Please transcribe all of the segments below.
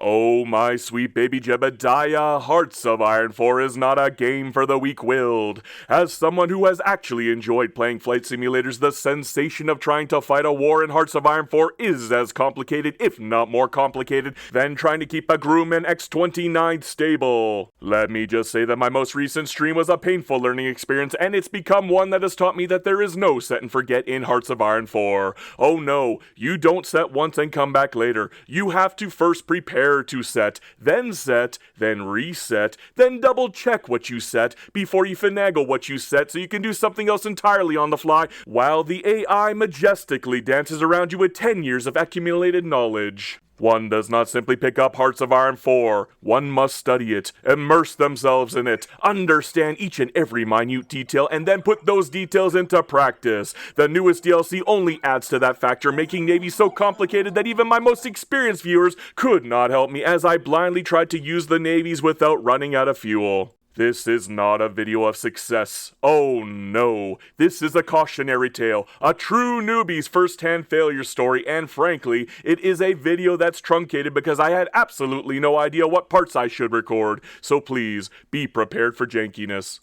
Oh, my sweet baby Jebediah, Hearts of Iron 4 is not a game for the weak-willed. As someone who has actually enjoyed playing flight simulators, the sensation of trying to fight a war in Hearts of Iron 4 is as complicated, if not more complicated, than trying to keep a Grumman X-29 stable. Let me just say that my most recent stream was a painful learning experience, and it's become one that has taught me that there is no set and forget in Hearts of Iron 4. Oh no, you don't set once and come back later. You have to first prepare to set, then reset, then double check what you set before you finagle what you set so you can do something else entirely on the fly while the AI majestically dances around you with 10 years of accumulated knowledge. One does not simply pick up Hearts of Iron 4. One must study it, immerse themselves in it, understand each and every minute detail, and then put those details into practice. The newest DLC only adds to that factor, making Navy so complicated that even my most experienced viewers could not help me as I blindly tried to use the navies without running out of fuel. This is not a video of success. Oh no, this is a cautionary tale, a true newbie's first-hand failure story, and frankly, it is a video that's truncated because I had absolutely no idea what parts I should record, so please, be prepared for jankiness.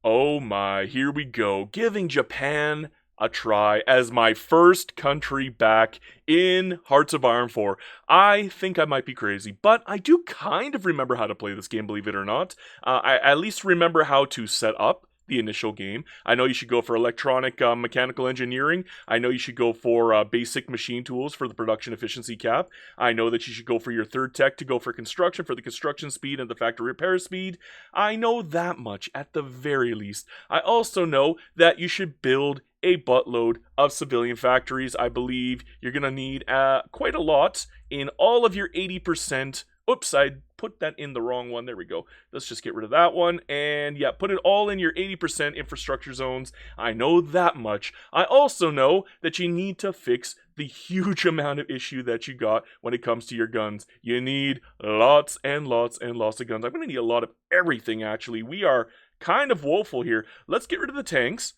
Oh my, here we go, giving Japan a try as my first country back in Hearts of Iron 4. I think I might be crazy, but I do kind of remember how to play this game, believe it or not. I at least remember how to set up the initial game. I know you should go for electronic mechanical engineering. I know you should go for basic machine tools for the production efficiency cap. I know that you should go for your third tech to go for construction for the construction speed and the factory repair speed. I know that much at the very least. I also know that you should build a buttload of civilian factories. I believe you're going to need quite a lot in all of your 80%. Oops, I put that in the wrong one. There we go. Let's just get rid of that one. And yeah, put it all in your 80% infrastructure zones. I know that much. I also know that you need to fix the huge amount of issue that you got when it comes to your guns. You need lots and lots and lots of guns. I'm going to need a lot of everything, actually. We are kind of woeful here. Let's get rid of the tanks.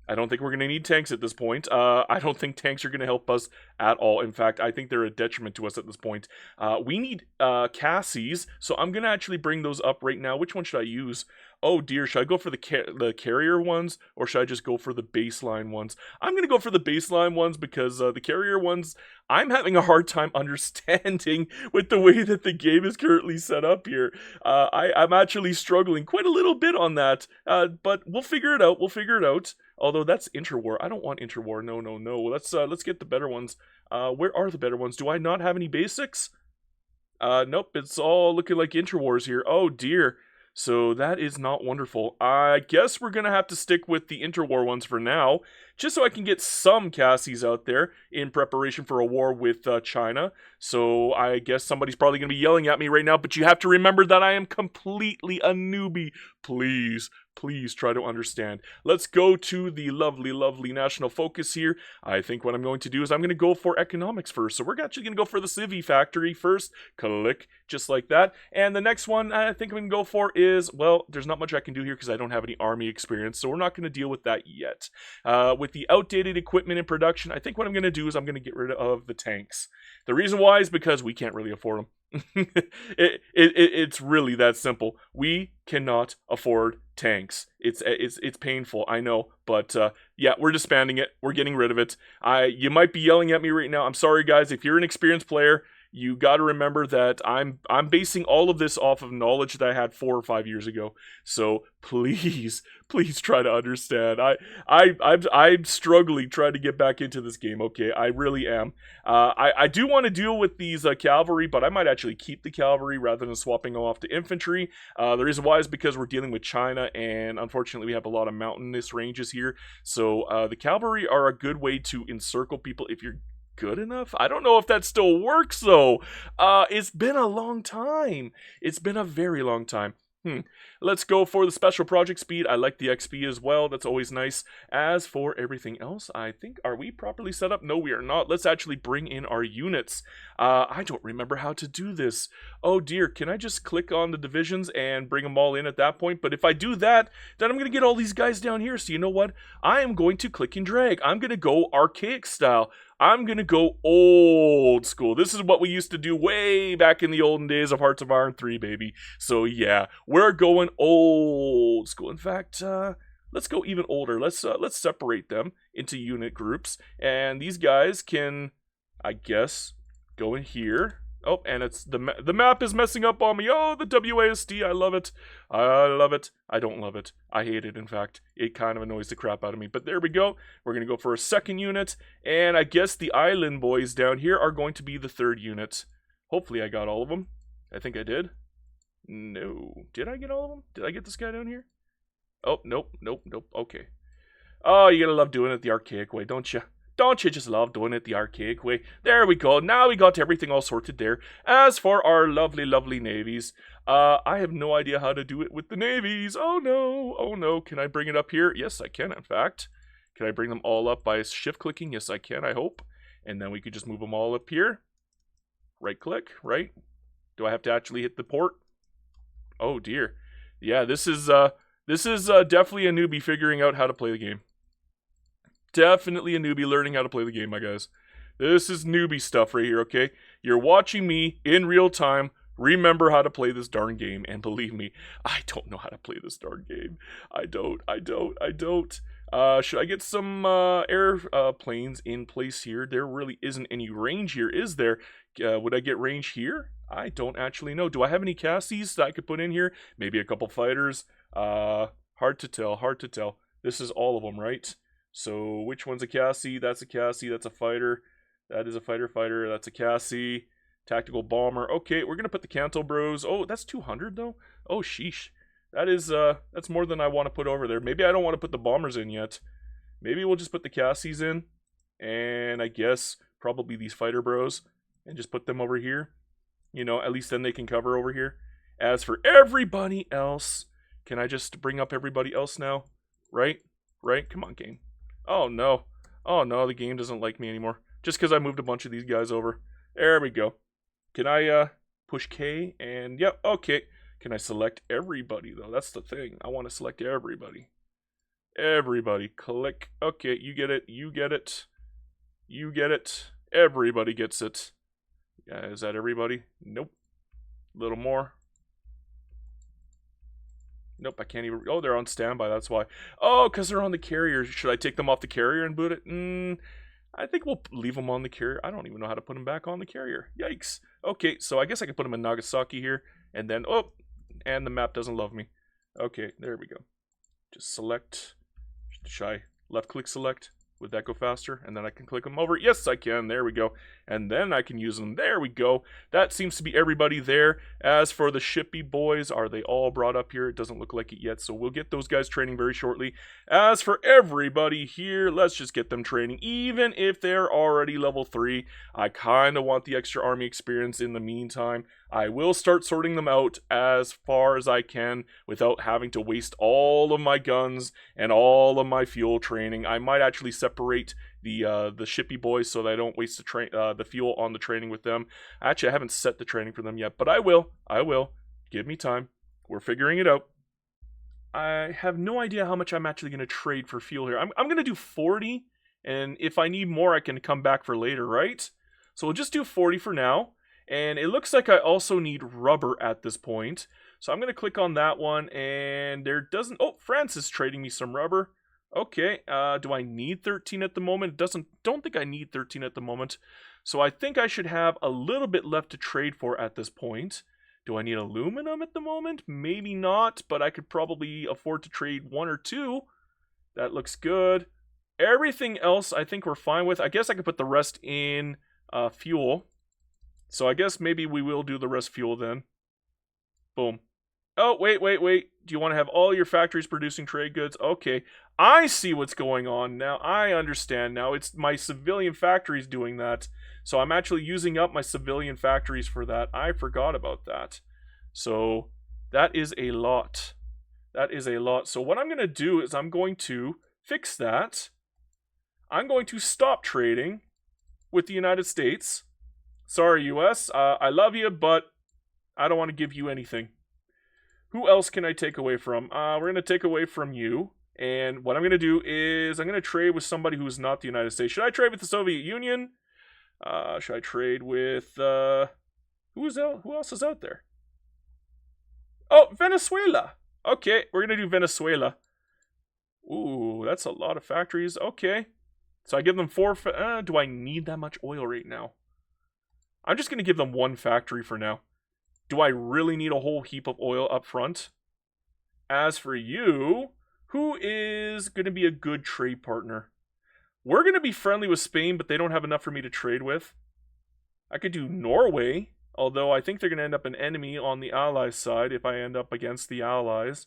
I don't think we're going to need tanks at this point. I don't think tanks are going to help us at all. In fact, I think they're a detriment to us at this point. We need Cassies, so I'm going to actually bring those up right now. Which one should I use? Oh dear, should I go for the carrier ones, or should I just go for the baseline ones? I'm going to go for the baseline ones because the carrier ones, I'm having a hard time understanding with the way that the game is currently set up here. I'm actually struggling quite a little bit on that, but we'll figure it out. Although that's interwar. I don't want interwar. No. Let's get the better ones. Where are the better ones? Do I not have any basics? Nope, it's all looking like interwars here. Oh dear. So that is not wonderful. I guess we're going to have to stick with the interwar ones for now, just so I can get some Cassies out there in preparation for a war with China. So I guess somebody's probably going to be yelling at me right now, but you have to remember that I am completely a newbie. Please try to understand. Let's go to the lovely national focus here. I think what I'm going to do is I'm going to go for economics first. So we're actually going to go for the Civi factory first. Click, just like that. And the next one I think I'm going to go for is, well, there's not much I can do here because I don't have any army experience. So we're not going to deal with that yet. With the outdated equipment in production, I think what I'm going to do is I'm going to get rid of the tanks. The reason why is because we can't really afford them. It's really that simple. We cannot afford tanks. It's painful, I know, but yeah, we're disbanding it. We're getting rid of it. You might be yelling at me right now. I'm sorry, guys. If you're an experienced player, you got to remember that I'm basing all of this off of knowledge that I had 4 or 5 years ago. So please try to understand. I'm struggling trying to get back into this game. Okay, I really am. I do want to deal with these cavalry, but I might actually keep the cavalry rather than swapping them off to infantry. The reason why is because we're dealing with China, and unfortunately we have a lot of mountainous ranges here. So the cavalry are a good way to encircle people if you're good enough. I don't know if that still works though. It's been a long time. It's been a very long time. Let's go for the special project speed. I like the XP as well. That's always nice. As for everything else, I think, are we properly set up? No, we are not. Let's actually bring in our units. I don't remember how to do this. Oh dear, can I just click on the divisions and bring them all in at that point? But if I do that, then I'm going to get all these guys down here. So you know what? I am going to click and drag. I'm going to go archaic style. I'm going to go old school. This is what we used to do way back in the olden days of Hearts of Iron 3, baby. So yeah, we're going old school. In fact, let's go even older. Let's separate them into unit groups. And these guys can, I guess, go in here. Oh, and it's the map is messing up on me. Oh, the WASD, I love it. I love it. I don't love it. I hate it, in fact. It kind of annoys the crap out of me. But there we go. We're going to go for a second unit. And I guess the island boys down here are going to be the third unit. Hopefully I got all of them. I think I did. No. Did I get all of them? Did I get this guy down here? Oh, nope. Okay. Oh, you gotta love doing it the archaic way, don't you? Don't you just love doing it the archaic way? There we go. Now we got everything all sorted there. As for our lovely, lovely navies, I have no idea how to do it with the navies. Oh no. Can I bring it up here? Yes, I can, in fact. Can I bring them all up by shift clicking? Yes, I can, I hope. And then we could just move them all up here. Right click, right? Do I have to actually hit the port? Oh dear. Yeah, this is definitely a newbie figuring out how to play the game. Definitely a newbie learning how to play the game, my guys. This is newbie stuff right here, okay? You're watching me in real time remember how to play this darn game, and believe me, I don't know how to play this darn game. I don't. Should I get some airplanes in place here? There really isn't any range here, is there? Would I get range here? I don't actually know. Do I have any Cassies that I could put in here? Maybe a couple fighters. Hard to tell. This is all of them, right? So which one's a Cassie? That's a Cassie. That's a fighter. That is a fighter. That's a Cassie. Tactical bomber. Okay, we're gonna put the Canto Bros. Oh, that's 200 though. Oh, sheesh. That's more than I want to put over there. Maybe I don't want to put the bombers in yet. Maybe we'll just put the Cassies in, and I guess probably these fighter bros, and just put them over here. You know, at least then they can cover over here. As for everybody else, can I just bring up everybody else now? Right? Come on, game. Oh no, the game doesn't like me anymore. Just because I moved a bunch of these guys over. There we go. Can I push K? And yep, okay. Can I select everybody though? That's the thing. I want to select everybody. Everybody. Click. Okay, you get it. Everybody gets it. Is that everybody? Nope. A little more. Nope, I can't even... Oh, they're on standby, that's why. Oh, because they're on the carrier. Should I take them off the carrier and boot it? I think we'll leave them on the carrier. I don't even know how to put them back on the carrier. Yikes. Okay, so I guess I can put them in Nagasaki here. And then... Oh, and the map doesn't love me. Okay, there we go. Just select... Should I left-click select? Would that go faster? And then I can click them over. Yes, I can. There we go. And then I can use them. There we go. That seems to be everybody there. As for the shippy boys, are they all brought up here? It doesn't look like it yet, so we'll get those guys training very shortly. As for everybody here, let's just get them training. Even if they're already level 3, I kind of want the extra army experience in the meantime. I will start sorting them out as far as I can without having to waste all of my guns and all of my fuel training. I might actually separate the shippy boys so that I don't waste the fuel on the training with them. Actually, I haven't set the training for them yet, but I will. Give me time. We're figuring it out. I have no idea how much I'm actually going to trade for fuel here. I'm going to do 40, and if I need more, I can come back for later, right? So we'll just do 40 for now. And it looks like I also need rubber at this point. So I'm going to click on that one, and there doesn't... Oh, France is trading me some rubber. Okay, do I need 13 at the moment? Don't think I need 13 at the moment. So I think I should have a little bit left to trade for at this point. Do I need aluminum at the moment? Maybe not, but I could probably afford to trade 1 or 2. That looks good. Everything else I think we're fine with. I guess I could put the rest in fuel. So I guess maybe we will do the rest fuel then. Boom. Oh, wait. Do you want to have all your factories producing trade goods? Okay. I see what's going on now. I understand now. It's my civilian factories doing that. So I'm actually using up my civilian factories for that. I forgot about that. So that is a lot. So what I'm going to do is I'm going to fix that. I'm going to stop trading with the United States. Sorry, US. I love you, but I don't want to give you anything. Who else can I take away from? We're going to take away from you. And what I'm going to do is I'm going to trade with somebody who is not the United States. Should I trade with the Soviet Union? Should I trade with... who else is out there? Oh, Venezuela. Okay, we're going to do Venezuela. Ooh, that's a lot of factories. Okay. So I give them 4... do I need that much oil right now? I'm just going to give them 1 factory for now. Do I really need a whole heap of oil up front? As for you, who is going to be a good trade partner? We're going to be friendly with Spain, but they don't have enough for me to trade with. I could do Norway, although I think they're going to end up an enemy on the Allies' side if I end up against the Allies.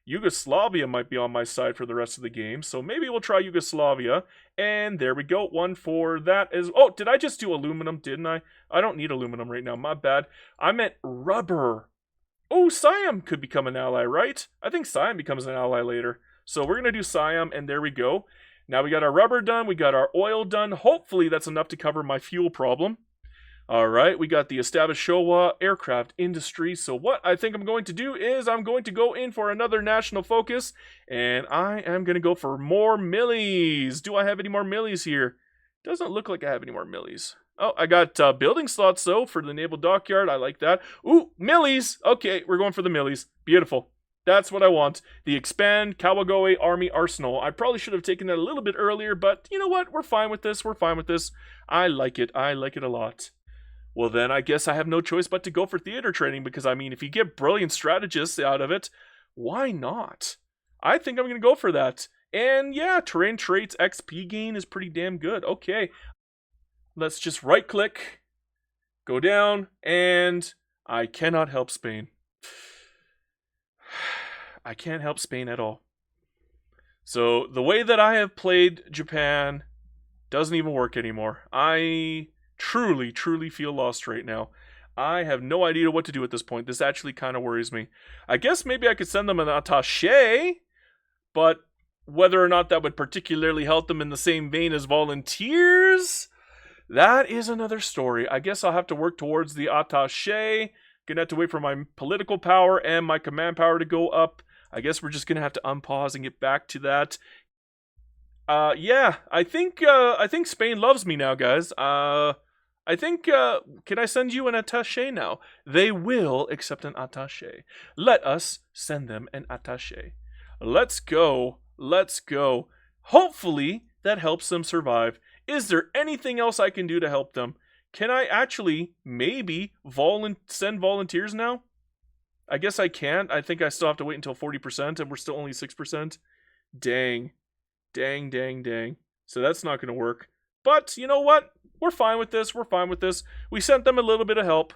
Yugoslavia might be on my side for the rest of the game, so maybe we'll try Yugoslavia. And there we go, 1 for that is... Oh, did I just do aluminum, didn't I? I don't need aluminum right now, my bad. I meant rubber. Oh, Siam could become an ally, right? I think Siam becomes an ally later. So we're going to do Siam, and there we go. Now we got our rubber done, we got our oil done. Hopefully that's enough to cover my fuel problem. Alright, we got the established Showa aircraft industry. So what I think I'm going to do is I'm going to go in for another national focus. And I am going to go for more millies. Do I have any more millies here? Doesn't look like I have any more millies. Oh, I got building slots, though, for the naval dockyard. I like that. Ooh, millies! Okay, we're going for the millies. Beautiful. That's what I want. The Expand Kawagoe Army Arsenal. I probably should have taken that a little bit earlier, but you know what? We're fine with this. We're fine with this. I like it. I like it a lot. Well, then I guess I have no choice but to go for theater training because, I mean, if you get brilliant strategists out of it, why not? I think I'm going to go for that. And yeah, terrain traits XP gain is pretty damn good. Okay. Let's just right-click, go down, and I cannot help Spain. I can't help Spain at all. So the way that I have played Japan doesn't even work anymore. I truly, truly feel lost right now. I have no idea what to do at this point. This actually kind of worries me. I guess maybe I could send them an attaché, but whether or not that would particularly help them in the same vein as volunteers, that is another story. I guess I'll have to work towards the attaché. Gonna have to wait for my political power and my command power to go up. I guess we're just gonna have to unpause and get back to that. Yeah, I think Spain loves me now, guys. I think, can I send you an attaché now? They will accept an attaché. Let us send them an attaché. Let's go. Let's go. Hopefully, that helps them survive. Is there anything else I can do to help them? Can I actually, maybe, send volunteers now? I guess I can't. I think I still have to wait until 40%, and we're still only 6%. Dang. Dang, dang, dang. So that's not going to work. But, you know what? We're fine with this. We're fine with this. We sent them a little bit of help.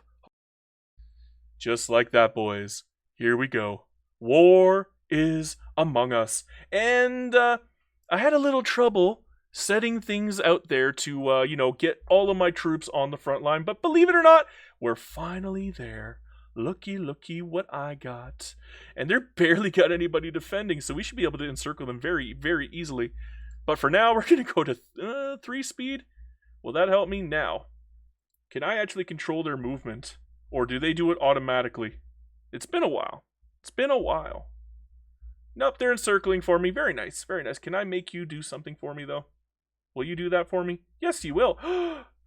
Just like that, boys. Here we go. War is among us. And I had a little trouble setting things out there to, get all of my troops on the front line. But believe it or not, we're finally there. Looky, looky what I got. And they're barely got anybody defending, so we should be able to encircle them very, very easily. But for now, we're going to go to 3 speed. Will that help me? Now, can I actually control their movement? Or do they do it automatically? It's been a while. It's been a while. Nope, they're encircling for me. Very nice, very nice. Can I make you do something for me, though? Will you do that for me? Yes, you will.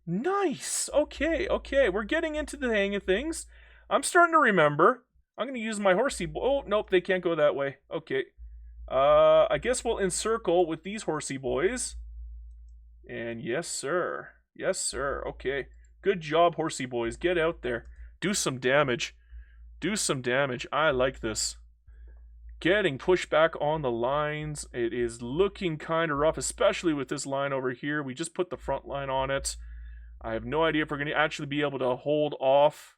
Nice. Okay, okay. We're getting into the hang of things. I'm starting to remember. I'm going to use my horsey... Oh, nope, they can't go that way. Okay. I guess we'll encircle with these horsey boys. And yes, sir. Yes, sir. Okay. Good job, horsey boys. Get out there. Do some damage. Do some damage. I like this. Getting pushed back on the lines. It is looking kind of rough, especially with this line over here. We just put the front line on it. I have no idea if we're going to actually be able to hold off.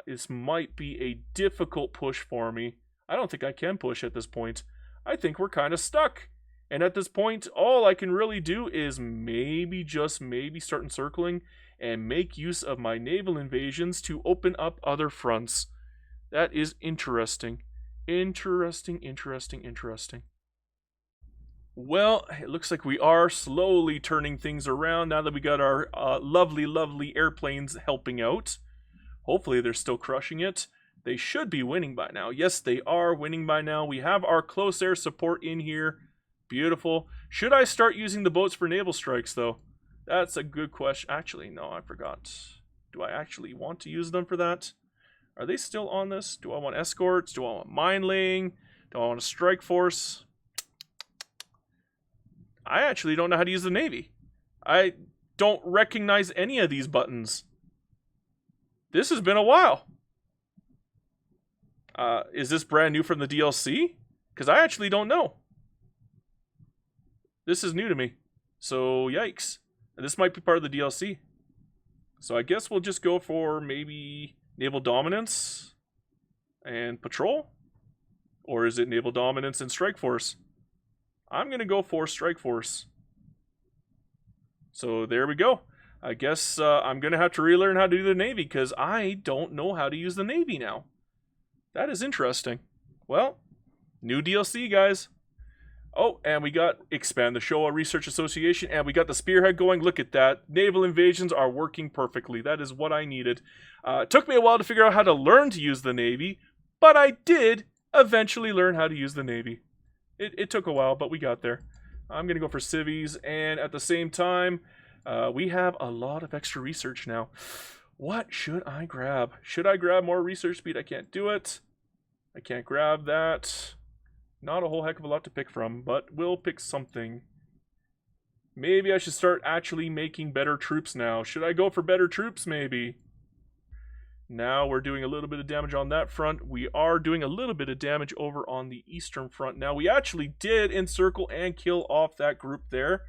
This might be a difficult push for me. I don't think I can push at this point. I think we're kind of stuck. And at this point, all I can really do is maybe, just maybe, start encircling and make use of my naval invasions to open up other fronts. That is interesting. Interesting, interesting, interesting. Well, it looks like we are slowly turning things around now that we got our lovely, lovely airplanes helping out. Hopefully they're still crushing it. They should be winning by now. Yes, they are winning by now. We have our close air support in here. Beautiful. Should I start using the boats for naval strikes, though? That's a good question. Actually, no, I forgot. Do I actually want to use them for that? Are they still on this? Do I want escorts? Do I want mine laying? Do I want a strike force? I actually don't know how to use the Navy. I don't recognize any of these buttons. This has been a while. Is this brand new from the DLC? Because I actually don't know. This is new to me. So, yikes. This might be part of the DLC. So I guess we'll just go for maybe naval dominance and patrol? Or is it naval dominance and strike force? I'm going to go for strike force. So there we go. I guess I'm going to have to relearn how to do the Navy because I don't know how to use the Navy now. That is interesting. Well, new DLC, guys. Oh, and we got Expand the Showa Research Association, and we got the Spearhead going. Look at that. Naval invasions are working perfectly. That is what I needed. It took me a while to figure out how to learn to use the Navy, but I did eventually learn how to use the Navy. It took a while, but we got there. I'm going to go for civies, and at the same time, we have a lot of extra research now. What should I grab? Should I grab more research speed? I can't do it. I can't grab that. Not a whole heck of a lot to pick from, but we'll pick something. Maybe I should start actually making better troops now. Should I go for better troops, maybe? Now we're doing a little bit of damage on that front. We are doing a little bit of damage over on the eastern front. Now, we actually did encircle and kill off that group there.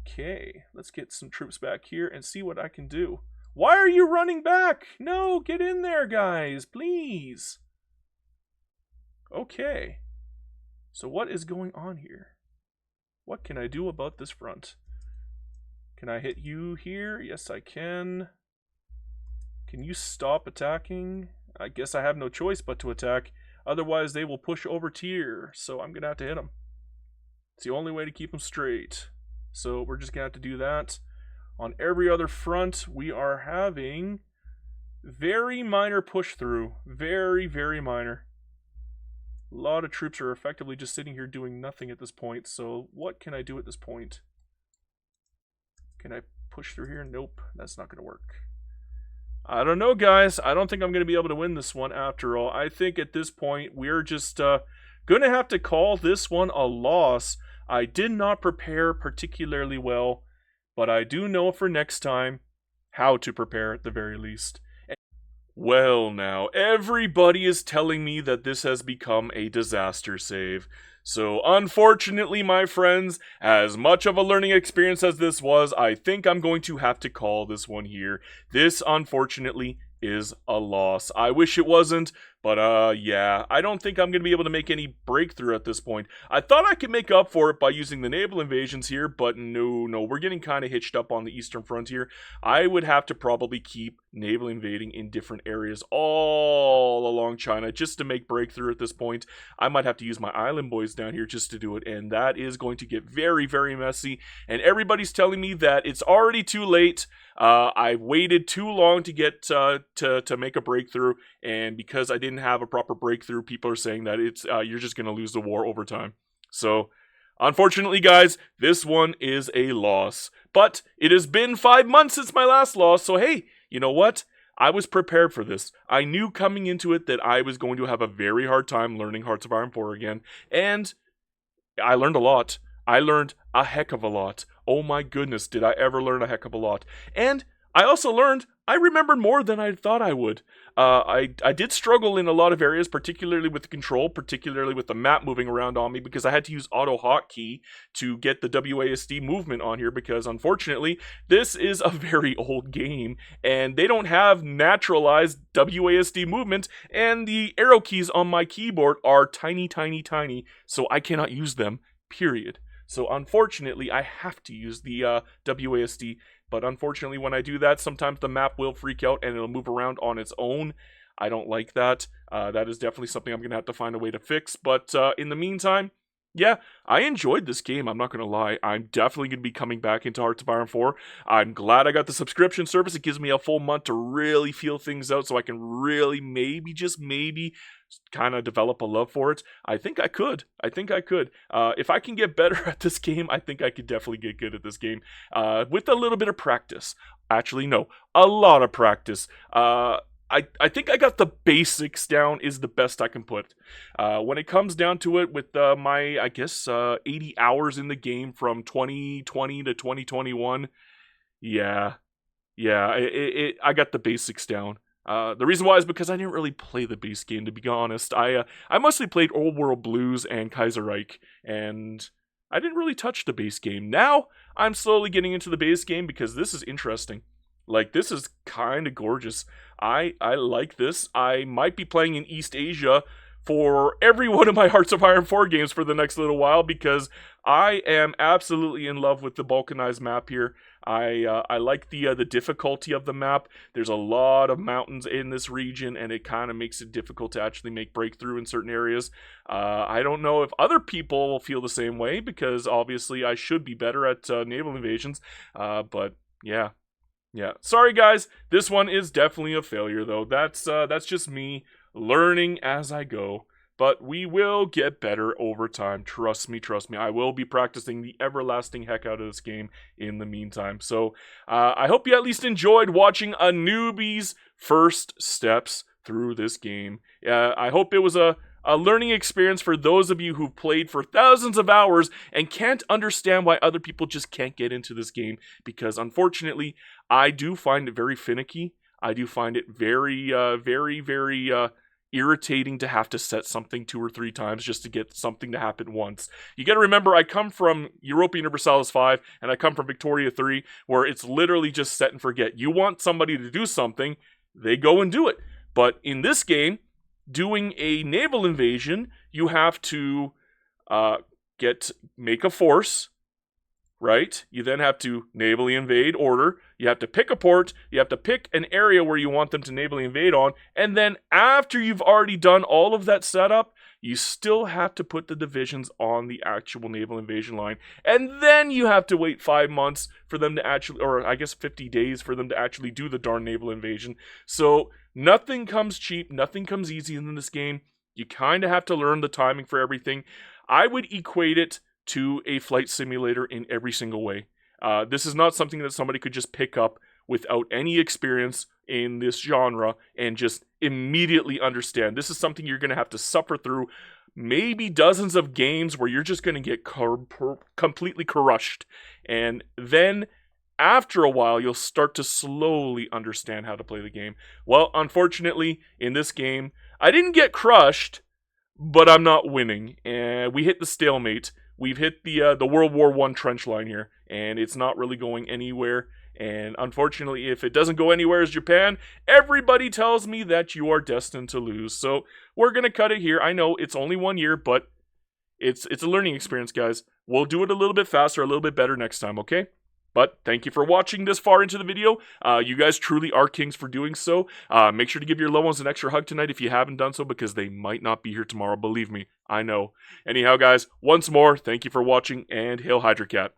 Okay, let's get some troops back here and see what I can do. Why are you running back? No, get in there, guys, please. Okay. So what is going on here? What can I do about this front? Can I hit you here? Yes, I can. Can you stop attacking? I guess I have no choice but to attack. Otherwise, they will push over tier. So I'm going to have to hit them. It's the only way to keep them straight. So we're just going to have to do that. On every other front, we are having very minor push through. Very, very minor. A lot of troops are effectively just sitting here doing nothing at this point. So what can I do at this point? Can I push through here? Nope, that's not going to work. I don't know, guys. I don't think I'm going to be able to win this one after all. I think at this point, we're just going to have to call this one a loss. I did not prepare particularly well, but I do know for next time how to prepare at the very least. Well now, everybody is telling me that this has become a disaster save. So unfortunately, my friends, as much of a learning experience as this was, I think I'm going to have to call this one here. This, unfortunately, is a loss. I wish it wasn't, but yeah, I don't think I'm going to be able to make any breakthrough at this point. I thought I could make up for it by using the naval invasions here, but no, we're getting kind of hitched up on the eastern frontier. I would have to probably keep naval invading in different areas all along China just to make breakthrough at this point. I might have to use my island boys down here just to do it, and that is going to get very, very messy, and everybody's telling me that it's already too late. I waited too long to get to make a breakthrough, and because I didn't have a proper breakthrough, people are saying that it's you're just going to lose the war over time. So, unfortunately, guys, this one is a loss. But it has been 5 months since my last loss, so hey, you know what? I was prepared for this. I knew coming into it that I was going to have a very hard time learning Hearts of Iron 4 again, and I learned a lot. I learned a heck of a lot. Oh my goodness, did I ever learn a heck of a lot. And I also learned I remembered more than I thought I would. I did struggle in a lot of areas, particularly with the control, particularly with the map moving around on me, because I had to use auto hotkey to get the WASD movement on here, because unfortunately, this is a very old game, and they don't have naturalized WASD movement, and the arrow keys on my keyboard are tiny, so I cannot use them, period. So unfortunately, I have to use the WASD, but unfortunately when I do that, sometimes the map will freak out and it'll move around on its own. I don't like that. That is definitely something I'm going to have to find a way to fix, but in the meantime, Yeah, I enjoyed this game, I'm not going to lie. I'm definitely going to be coming back into Hearts of Iron 4. I'm glad I got the subscription service. It gives me a full month to really feel things out so I can really maybe, just maybe, kind of develop a love for it. I think I could. If I can get better at this game, I think I could definitely get good at this game with a little bit of practice. Actually, no, a lot of practice. I think I got the basics down is the best I can put. When it comes down to it, with my, I guess, 80 hours in the game from 2020 to 2021, yeah, I got the basics down. The reason why is because I didn't really play the base game, to be honest. I mostly played Old World Blues and Kaiserreich, and I didn't really touch the base game. Now, I'm slowly getting into the base game because this is interesting. Like, this is kind of gorgeous. I like this. I might be playing in East Asia for every one of my Hearts of Iron 4 games for the next little while because I am absolutely in love with the Balkanized map here. I like the difficulty of the map. There's a lot of mountains in this region, and it kind of makes it difficult to actually make breakthrough in certain areas. I don't know if other people feel the same way because obviously I should be better at naval invasions, but yeah. Yeah, sorry guys, this one is definitely a failure though. That's just me learning as I go. But we will get better over time. Trust me. I will be practicing the everlasting heck out of this game in the meantime. So I hope you at least enjoyed watching a newbie's first steps through this game. I hope it was a learning experience for those of you who've played for thousands of hours and can't understand why other people just can't get into this game, because unfortunately, I do find it very finicky. I do find it very irritating to have to set something 2 or 3 times just to get something to happen once. You gotta remember, I come from Europa Universalis 5, and I come from Victoria 3, where it's literally just set and forget. You want somebody to do something, they go and do it. But in this game, doing a naval invasion, you have to make a force, right? You then have to navally invade order. You have to pick a port. You have to pick an area where you want them to navally invade on. And then after you've already done all of that setup, you still have to put the divisions on the actual naval invasion line. And then you have to wait 5 months for them to actually, or I guess 50 days for them to actually do the darn naval invasion. So nothing comes cheap. Nothing comes easy in this game. You kind of have to learn the timing for everything. I would equate it to a flight simulator in every single way. This is not something that somebody could just pick up without any experience in this genre and just immediately understand. This is something you're going to have to suffer through maybe dozens of games where you're just going to get completely crushed. And then after a while, you'll start to slowly understand how to play the game. Well, unfortunately, in this game, I didn't get crushed, but I'm not winning. And we hit the stalemate. We've hit the World War I trench line here, and it's not really going anywhere. And unfortunately, if it doesn't go anywhere as Japan, everybody tells me that you are destined to lose. So we're going to cut it here. I know it's only 1 year, but it's a learning experience, guys. We'll do it a little bit faster, a little bit better next time, okay? But thank you for watching this far into the video. You guys truly are kings for doing so. Make sure to give your loved ones an extra hug tonight if you haven't done so, because they might not be here tomorrow. Believe me, I know. Anyhow, guys, once more, thank you for watching, and Hail Hydra Cat.